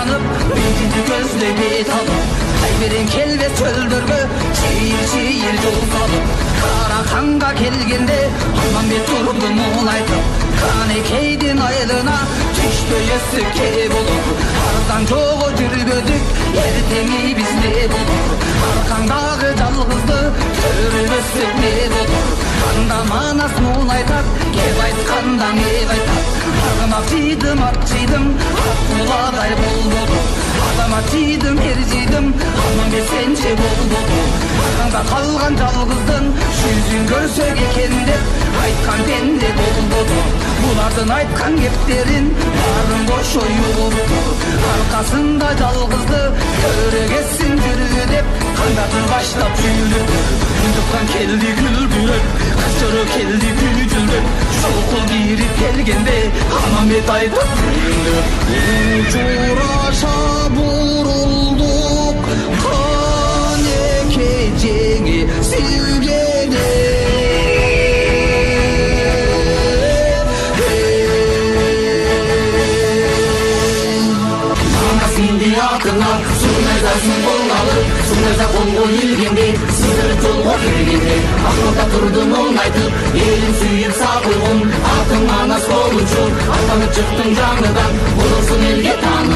айланып бетіңді көздеге талып айберен келбес чөлдөргө чейір жол салып кара ханга келгенде алмамбет турду мулайтып канекейдин айылына түштөй өссөк ке болуп арзан жогу жүрбөдүк эртеңи биз не болур аркаңдагы жалгызды көрбөсөк не болур анда манас мулайтат кеп айтканда не айтат аргымак жыйдым ат жыйдым ат мулагай болбоду азамат жыйдым эр жыйдым алмамбет сенче болбоду аркаңда калган жалгыздын жүзүн көрсөк экен деп айткан пенде болбоду булардын айткан кептерин баарын кошо угуптур аркасында жалгызды көрөгесин жүрү деп кандатын баштап жүрүптүр мындыктан келди күлдүрөп качыры келди күйдүрөп жолко кирип келгенде алмамбет айтып учураша бурулдук канекей жеңи силгене атыңа сунайдасын болғалы сунайда қолға келгенде сіздер жолға келгенде ақылда тұрдың оңайтып елін сүйіп сақылғын атың манас болушы атанып шықтың жаңыдан болсын елге танып